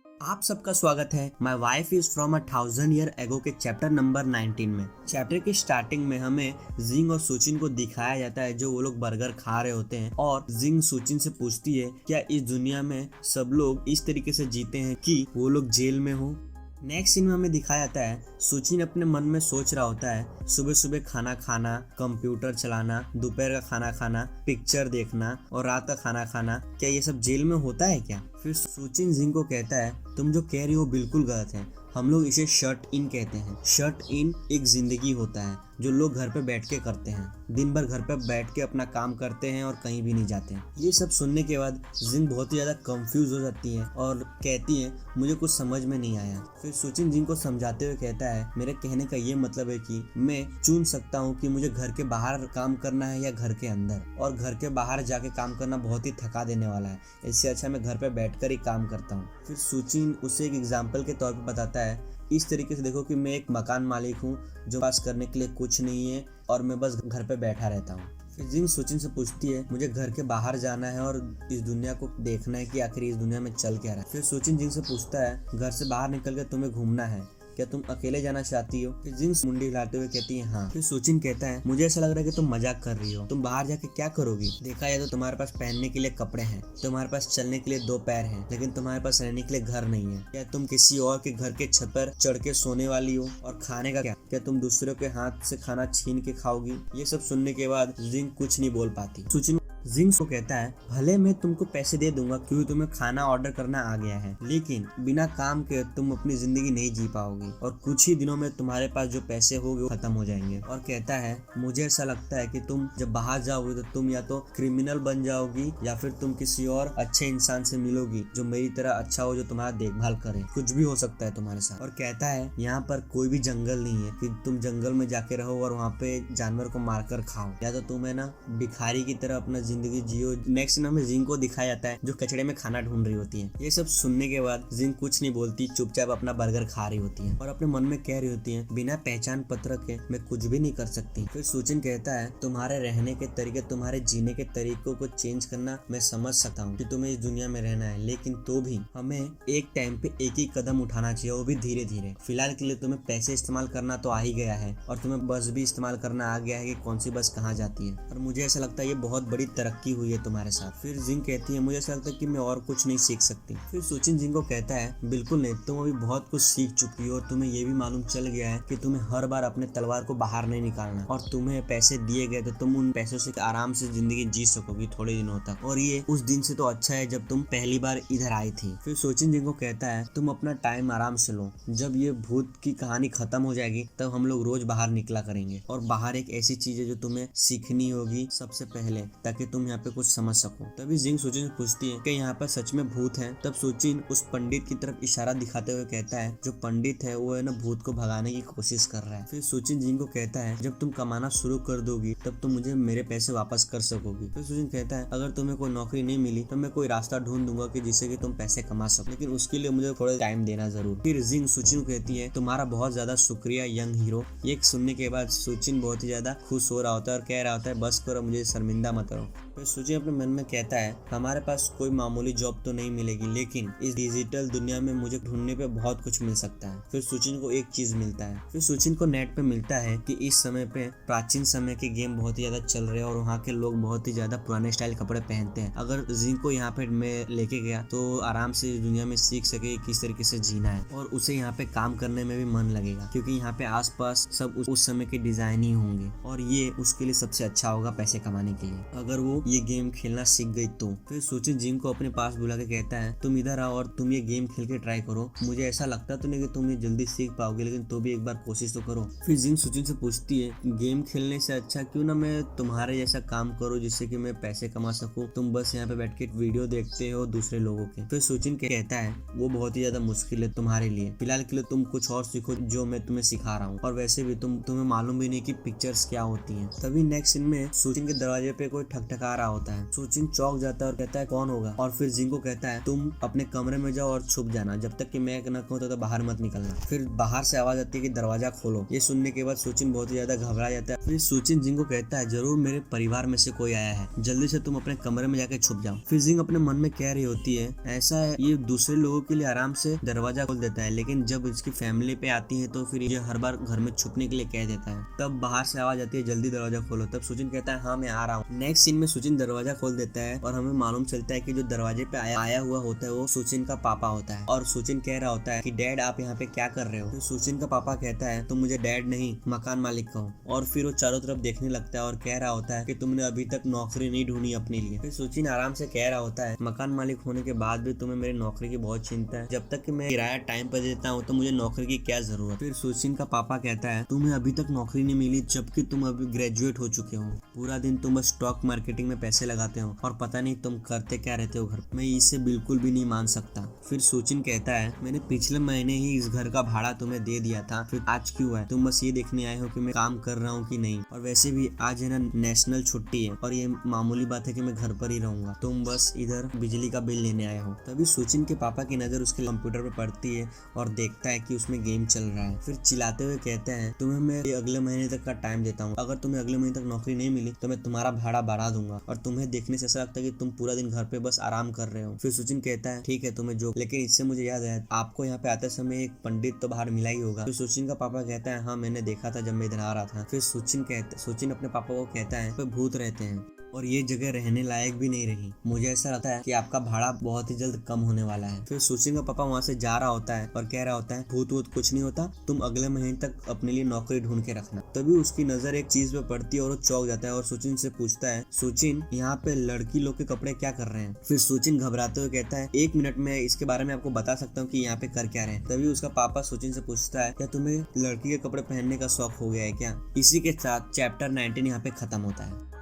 आप सबका स्वागत है my wife is from 1000 year ago के चैप्टर नंबर 19 में। चैप्टर की स्टार्टिंग में हमें जिंग और सुचिन को दिखाया जाता है जो वो लोग बर्गर खा रहे होते हैं और जिंग सुचिन से पूछती है क्या इस दुनिया में सब लोग इस तरीके से जीते हैं कि वो लोग जेल में हो। नेक्स्ट सीन में हमें दिखाया जाता है सुचिन अपने मन में सोच रहा होता है सुबह सुबह खाना खाना, कंप्यूटर चलाना, दोपहर का खाना खाना, पिक्चर देखना और रात का खाना खाना, क्या ये सब जेल में होता है क्या। फिर सुचिन जिंग को कहता है तुम जो कह रही हो बिल्कुल गलत है, हम लोग इसे शट इन कहते हैं। शट इन एक जिंदगी होता है जो लोग घर पे बैठ के करते हैं, दिन भर घर पे बैठ के अपना काम करते हैं और कहीं भी नहीं जाते हैं। ये सब सुनने के बाद जिंग बहुत ही ज़्यादा कंफ्यूज हो जाती है और कहती है मुझे कुछ समझ में नहीं आया। फिर सुचिन जिंग को समझाते हुए कहता है मेरे कहने का ये मतलब है कि मैं चुन सकता हूँ कि मुझे घर के बाहर काम करना है या घर के अंदर, और घर के बाहर जाके काम करना बहुत ही थका देने वाला है, इससे अच्छा मैं घर पे बैठकर ही काम करता हूँ। फिर सुचिन उसे एक एग्जाम्पल के तौर पर बताता है इस तरीके से देखो कि मैं एक मकान मालिक हूँ जो पास करने के लिए कुछ नहीं है और मैं बस घर पे बैठा रहता हूँ। फिर जिंग सुचिन से पूछती है मुझे घर के बाहर जाना है और इस दुनिया को देखना है कि आखिर इस दुनिया में चल क्या रहा है। फिर सुचिन जिंग से पूछता है घर से बाहर निकल कर तुम्हें घूमना है, क्या तुम अकेले जाना चाहती हो। फिर जिंग मुंडी हिलाते हुए कहती है हाँ। फिर सुचिन कहता है मुझे ऐसा लग रहा है कि तुम मजाक कर रही हो, तुम बाहर जाके क्या करोगी। देखा जाए तो तुम्हारे पास पहनने के लिए कपड़े हैं, तुम्हारे पास चलने के लिए 2 पैर हैं, लेकिन तुम्हारे पास रहने के लिए घर नहीं है। क्या तुम किसी और के घर के छत पर चढ़ के सोने वाली हो, और खाने का क्या तुम दूसरों के हाथ से खाना छीन के खाओगी। ये सब सुनने के बाद जिंग कुछ नहीं बोल पाती। सुचिन जिंग को कहता है भले मैं तुमको पैसे दे दूंगा क्योंकि तुम्हें खाना ऑर्डर करना आ गया है, लेकिन बिना काम के तुम अपनी जिंदगी नहीं जी पाओगी और कुछ ही दिनों में तुम्हारे पास जो पैसे होंगे वो खत्म हो जाएंगे। और कहता है मुझे ऐसा लगता है कि तुम जब बाहर जाओगी तो तुम या तो क्रिमिनल बन जाओगी या फिर तुम किसी और अच्छे इंसान से मिलोगी जो मेरी तरह अच्छा हो, जो तुम्हारा देखभाल करे। कुछ भी हो सकता है तुम्हारे साथ। और कहता है यहाँ पर कोई भी जंगल नहीं है कि तुम जंगल में जाके रहो और वहाँ पे जानवर को मारकर खाओ, या तो तुम है ना भिखारी की तरह अपना जिंदगी जियो। नेक्स्ट सीन में जिंग को दिखाया जाता है जो कचड़े में खाना ढूंढ रही होती है। ये सब सुनने के बाद जिंग कुछ नहीं बोलती, चुपचाप अपना बर्गर खा रही होती है और अपने मन में कह रही होती है बिना पहचान पत्र के मैं कुछ भी नहीं कर सकती। फिर सुचिन कहता है तुम्हारे रहने के तरीके, तुम्हारे जीने के तरीकों को चेंज करना मैं समझ सकता हूँ कि तुम्हें इस दुनिया में रहना है, लेकिन तो भी हमें एक टाइम पे एक ही कदम उठाना चाहिए, वो भी धीरे धीरे। फिलहाल के लिए तुम्हें पैसे इस्तेमाल करना तो आ ही गया है और तुम्हें बस भी इस्तेमाल करना आ गया है कि कौन सी बस कहाँ जाती है, और मुझे ऐसा लगता है ये बहुत बड़ी तरक्की हुई है तुम्हारे साथ। फिर जिंग कहती है मुझे ऐसा लगता है कि मैं और कुछ नहीं सीख सकती। फिर सुचिन जिंग को कहता है बिल्कुल नहीं, तुम अभी बहुत कुछ सीख चुकी हो और तुम्हें ये भी मालूम चल गया है कि तुम्हें हर बार अपने तलवार को बाहर नहीं निकालना, और तुम्हें पैसे दिए गए तो तुम उन पैसों से आराम से जिंदगी जी सकोगी थोड़े दिनों तक, और ये उस दिन से तो अच्छा है जब तुम पहली बार इधर आई थी। फिर सुचिन जिंग को कहता है तुम अपना टाइम आराम से लो, जब ये भूत की कहानी खत्म हो जाएगी तब हम लोग रोज बाहर निकला करेंगे, और बाहर एक ऐसी चीज है जो तुम्हें सीखनी होगी सबसे पहले ताकि तुम यहाँ पे कुछ समझ सको। तभी जिंग सुचिन से पूछती है कि यहाँ पर सच में भूत है। तब सुचिन उस पंडित की तरफ इशारा दिखाते हुए कहता है जो पंडित है वो है ना भूत को भगाने की कोशिश कर रहा है। फिर सुचिन जिंग को कहता है जब तुम कमाना शुरू कर दोगी तब तुम मुझे मेरे पैसे वापस कर सकोगी। फिर सुचिन कहता है अगर तुम्हें कोई नौकरी नहीं मिली तो मैं कोई रास्ता ढूंढ दूंगा कि जिससे कि तुम पैसे कमा सको, लेकिन उसके लिए मुझे थोड़ा टाइम देना जरूर। फिर जिंग सुचिन को कहती है तुम्हारा बहुत ज्यादा शुक्रिया यंग हीरो। ये सुनने के बाद सुचिन बहुत ही ज्यादा खुश हो रहा होता है और कह रहा होता है बस करो, मुझे शर्मिंदा मत करो। फिर सुचिन अपने मन में कहता है हमारे पास कोई मामूली जॉब तो नहीं मिलेगी, लेकिन इस डिजिटल दुनिया में मुझे ढूंढने पे बहुत कुछ मिल सकता है। फिर सुचिन को एक चीज मिलता है। फिर सुचिन को नेट पे मिलता है कि इस समय पे प्राचीन समय के गेम बहुत ही ज्यादा चल रहे हैं और वहाँ के लोग बहुत ही ज्यादा पुराने स्टाइल कपड़े पहनते हैं। अगर जिंग को यहाँ पे मैं लेके गया तो आराम से इस दुनिया में सीख सके किस तरीके से जीना है, और उसे यहाँ पे काम करने में भी मन लगेगा क्योंकि यहाँ पे आसपास सब उस समय के डिजाइन ही होंगे, और ये उसके लिए सबसे अच्छा होगा पैसे कमाने के लिए अगर वो ये गेम खेलना सीख गई तो। फिर सुचिन जिंग को अपने पास बुला के कहता है तुम इधर आओ और तुम ये गेम खेल के ट्राई करो, मुझे ऐसा लगता तो नहीं कि तुम ये जल्दी सीख पाओगे, लेकिन तो भी एक बार कोशिश तो करो। फिर जिंग सुचिन से पूछती है गेम खेलने से अच्छा क्यों ना मैं तुम्हारे जैसा काम करूँ जिससे कि मैं पैसे कमा सकूं, तुम बस यहाँ पे बैठ के वीडियो देखते हो दूसरे लोगों के। फिर सुचिन कहता है वो बहुत ही ज्यादा मुश्किल है तुम्हारे लिए, फिलहाल के लिए तुम कुछ और सीखो जो मैं तुम्हें सिखा रहा हूँ, और वैसे भी तुम्हें मालूम भी नहीं कि पिक्चर्स क्या होती है। तभी नेक्स्ट सीन में सुचिन के दरवाजे पे कोई ठकठका रहा होता है। सुचिन चौंक जाता है और कहता है कौन होगा, और फिर जिंग को कहता है तुम अपने कमरे में जाओ और छुप जाना, जब तक कि मैं न कहूँ तो बाहर मत निकलना। फिर बाहर से आवाज आती है कि दरवाजा खोलो। ये सुनने के बाद सुचिन बहुत ही ज्यादा घबरा जाता है। फिर सुचिन जिंग को कहता है जरूर मेरे परिवार में से कोई आया है, जल्दी से तुम अपने कमरे में जाके छुप जाओ। फिर जिंग अपने मन में कह रही होती है ऐसा है ये दूसरे लोगों के लिए आराम से दरवाजा खोल देता है, लेकिन जब इसकी फैमिली पे आती है तो फिर ये हर बार घर में छुपने के लिए कह देता है। तब बाहर से आवाज आती है जल्दी दरवाजा खोलो। तब सुचिन कहता है हाँ मैं आ रहा हूँ। नेक्स्ट सीन में सुचिन दरवाजा खोल देता है और हमें मालूम चलता है कि जो दरवाजे पे आया हुआ होता है वो सुचिन का पापा होता है। और सुचिन कह रहा होता है कि डैड आप यहाँ पे क्या कर रहे हो। तो सुचिन का पापा कहता है तुम मुझे डैड नहीं मकान मालिक कहो। और फिर वो चारों तरफ देखने लगता है और कह रहा होता है कि तुमने अभी तक नौकरी नहीं ढूंढी अपने लिए। फिर सुचिन आराम से कह रहा होता है मकान मालिक होने के बाद भी तुम्हें मेरी नौकरी की बहुत चिंता है, जब तक कि मैं किराया टाइम पर देता हूँ तो मुझे नौकरी की क्या जरूरत। फिर सुचिन का पापा कहता है तुम्हें अभी तक नौकरी नहीं मिली जबकि तुम अभी ग्रेजुएट हो चुके हो, पूरा दिन तुम बस स्टॉक मार्केटिंग में पैसे लगाते हो और पता नहीं तुम करते क्या रहते हो घर। मैं इसे बिल्कुल भी नहीं मान सकता। फिर सुचिन कहता है मैंने पिछले महीने ही इस घर का भाड़ा तुम्हें दे दिया था, फिर आज क्यों है? तुम बस ये देखने आए हो कि मैं काम कर रहा हूँ कि नहीं, और वैसे भी आज है ना नेशनल छुट्टी है और ये मामूली बात है कि मैं घर पर ही रहूंगा, तुम बस इधर बिजली का बिल लेने आए हो। तभी सुचिन के पापा की नजर उसके कंप्यूटर पर पड़ती है और देखता है कि उसमें गेम चल रहा है। फिर चिल्लाते हुए कहते हैं तुम्हें मैं अगले महीने तक का टाइम देता हूँ, अगर तुम्हें अगले महीने तक नौकरी नहीं मिली तो मैं तुम्हारा भाड़ा बढ़ा दूंगा, और तुम्हें देखने से ऐसा लगता है कि तुम पूरा दिन घर पे बस आराम कर रहे हो। फिर सुचिन कहता है ठीक है तुम्हें जो, लेकिन इससे मुझे याद है आपको यहाँ पे आते समय एक पंडित तो बाहर मिला ही होगा। फिर सुचिन का पापा कहता है हाँ मैंने देखा था जब मैं इधर आ रहा था। फिर सुचिन अपने पापा को कहता है भूत रहते हैं और ये जगह रहने लायक भी नहीं रही, मुझे ऐसा लगता है कि आपका भाड़ा बहुत ही जल्द कम होने वाला है। फिर सुचिन का पापा वहाँ से जा रहा होता है और कह रहा होता है भूत वूत कुछ नहीं होता, तुम अगले महीने तक अपने लिए नौकरी ढूंढ के रखना। तभी उसकी नजर एक चीज पे पड़ती है और वो चौंक जाता है और सुचिन से पूछता है सुचिन यहाँ पे लड़की लोग के कपड़े क्या कर रहे हैं। फिर सुचिन घबराते हुए कहता है 1 मिनट में इसके बारे में आपको बता सकता हूँ कि यहाँ पे कर क्या रहे हैं। तभी उसका पापा सुचिन से पूछता है क्या तुम्हें लड़की के कपड़े पहनने का शौक हो गया है क्या। इसी के साथ चैप्टर 19 यहाँ पे खत्म होता है।